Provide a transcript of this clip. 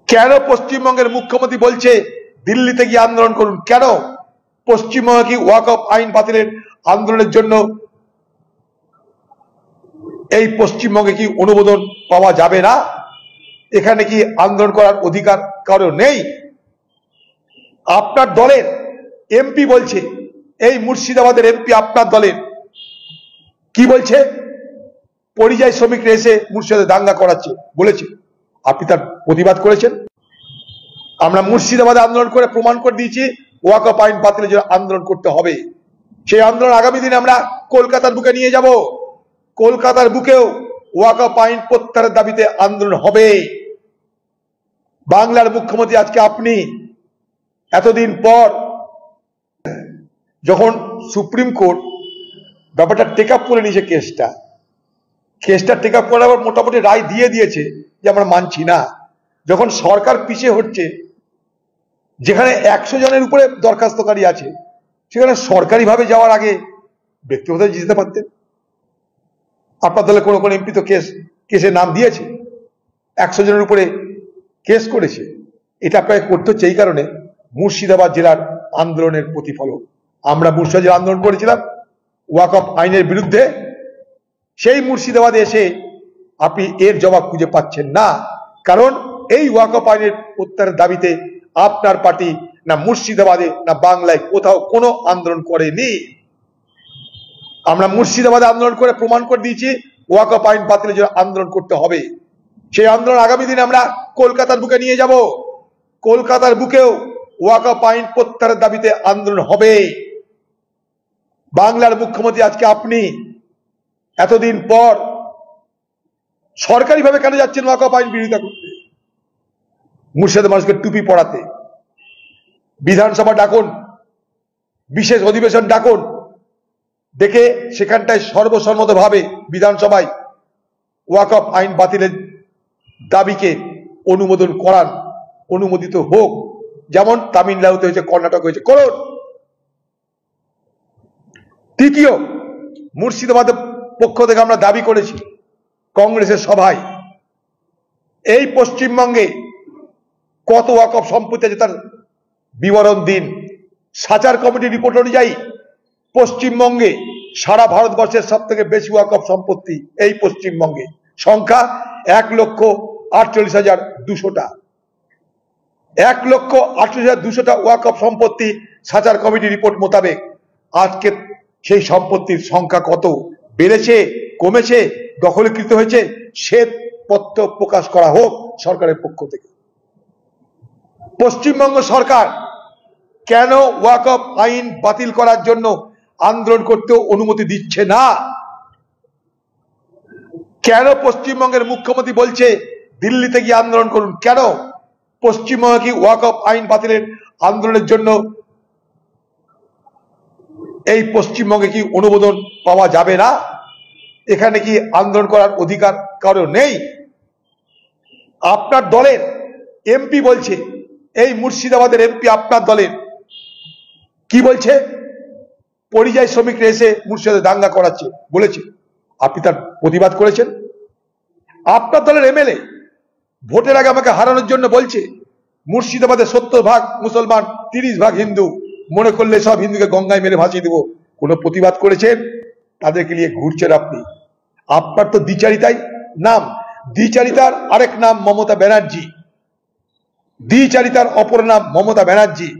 কেন পশ্চিমবঙ্গের মুখ্যমন্ত্রী বলছে দিল্লিতে গিয়ে আন্দোলন করুন? কেন পশ্চিমবঙ্গে কি ওয়াকফ আইন বাতিলের আন্দোলনের জন্য এই পশ্চিমবঙ্গে কি অনুমোদন পাওয়া যাবে না? এখানে কি আন্দোলন করার অধিকার কারো নেই? আপনার দলের এমপি বলছে, এই মুর্শিদাবাদের এমপি আপনার দলের কি বলছে, পরিযায়ী শ্রমিকরা এসে মুর্শিদাবাদে দাঙ্গা করাচ্ছে বলেছে, আপনি তার প্রতিবাদ করেছেন। আমরা মুর্শিদাবাদে আন্দোলন করে প্রমাণ করে দিয়েছি ওয়াকফ আইন বাতিলের জন্য আন্দোলন করতে হবে। সেই আন্দোলন আগামী দিনে আমরা কলকাতার বুকে নিয়ে যাব। কলকাতার বুকেও ওয়াকফ আইন প্রত্যাহারের দাবিতে আন্দোলন হবে। বাংলার মুখ্যমন্ত্রী আজকে আপনি, এতদিন পর যখন সুপ্রিম কোর্ট ব্যাপারটা টেক আপ করে নিয়েছে, কেসটা টেক আপ করে আবার মোটামুটি রায় দিয়ে দিয়েছে যে আমরা মানছি না। যখন সরকার পিছিয়ে হচ্ছে, যেখানে 100 জনের উপরে দরখাস্তকারী আছে, সেখানে সরকারিভাবে যাওয়ার আগে ব্যক্তিগত যেতে পারতেন। আপনার দলে কোনো এমপি তো কেসে নাম দিয়েছে, 100 জনের উপরে কেস করেছে। এটা আপনাকে করতে হচ্ছে এই কারণে, মুর্শিদাবাদ জেলার আন্দোলনের প্রতিফলন। আমরা মুর্শিদাবাদ জেলা আন্দোলন করেছিলাম ওয়াকফ আইনের বিরুদ্ধে। সেই মুর্শিদাবাদে এসে আপনি এর জবাব খুঁজে পাচ্ছেন না, কারণ এই ওয়াকফ আইনের প্রত্যাহারের দাবিতে আপনার পার্টি না মুর্শিদাবাদে না বাংলায় কোথাও কোনো আন্দোলন করেনি। আমরা মুর্শিদাবাদে আন্দোলন করে প্রমাণ করে দিয়েছি ওয়াকফ আইন বাতিলের জন্য আন্দোলন করতে হবে। সেই আন্দোলন আগামী দিনে আমরা কলকাতার বুকে নিয়ে যাব। কলকাতার বুকেও ওয়াকফ আইন প্রত্যাহারের দাবিতে আন্দোলন হবে। বাংলার মুখ্যমন্ত্রী আজকে আপনি, এতদিন পর সরকারিভাবে কেন যাচ্ছেন ওয়াকফ আইন বিরোধিতা করতে? মুর্শিদাবাদের মানুষকে টুপি পড়াতে বিধানসভা ডাকুন, বিশেষ অধিবেশন ডাকুন, দেখে সেখানটায় সর্বসম্মতভাবে বিধানসভায় ওয়াকফ আইন বাতিলের দাবিকে অনুমোদন করান, অনুমোদিত হোক। যেমন তামিলনাড়ুতে হয়েছে, কর্ণাটক হয়েছে, করুন। তৃতীয়, মুর্শিদাবাদের পক্ষ থেকে আমরা দাবি করেছি কংগ্রেসের সভায়, এই পশ্চিমবঙ্গে কত ওয়াকফ সম্পত্তি আছে তার বিবরণ দিন। সাচার কমিটির রিপোর্ট অনুযায়ী পশ্চিমবঙ্গে সারা ভারতবর্ষের সব থেকে বেশি ওয়াকফ সম্পত্তি এই পশ্চিমবঙ্গে, সংখ্যা 1,48,200টা। 1,48,200টা ওয়াকফ সম্পত্তি সাচার কমিটির রিপোর্ট মোতাবেক। আজকে সেই সম্পত্তির সংখ্যা কত বেড়েছে, কমেছে, দখলীকৃত হয়েছে, শ্বেতপত্র প্রকাশ করা হোক সরকারের পক্ষ থেকে। পশ্চিমবঙ্গ সরকার কেন ওয়াকফ আইন বাতিল করার জন্য আন্দোলন করতেও অনুমতি দিচ্ছে না? কেন পশ্চিমবঙ্গের মুখ্যমন্ত্রী বলছে দিল্লিতে গিয়ে আন্দোলন করুন? কেন পশ্চিমবঙ্গে কি ওয়াকফ আইন বাতিলের আন্দোলনের জন্য এই পশ্চিমবঙ্গে কি অনুমোদন পাওয়া যাবে না? এখানে কি আন্দোলন করার অধিকার কারো নেই? আপনার দলের এমপি বলছে, এই মুর্শিদাবাদের এমপি আপনার দলের কি বলছে, পরিযায়ী শ্রমিকরা এসে মুর্শিদাবাদে দাঙ্গা করাচ্ছে বলেছে, আপনি তার প্রতিবাদ করেছেন। আপনার দলের এমএলএ ভোটের আগে আমাকে হারানোর জন্য বলছে মুর্শিদাবাদে 70% মুসলমান, 30% হিন্দু, মনে করলে সব হিন্দুকে গঙ্গায় মেরে ভাসিয়ে দেবো। কোন প্রতিবাদ করেছেন? তাদেরকে নিয়ে ঘুরছেন আপনি। আপনার তো দ্বিচারিতাই নাম। দ্বিচারিতার আরেক নাম মমতা ব্যানার্জি, দ্বিচারিতার অপর নাম মমতা ব্যানার্জি।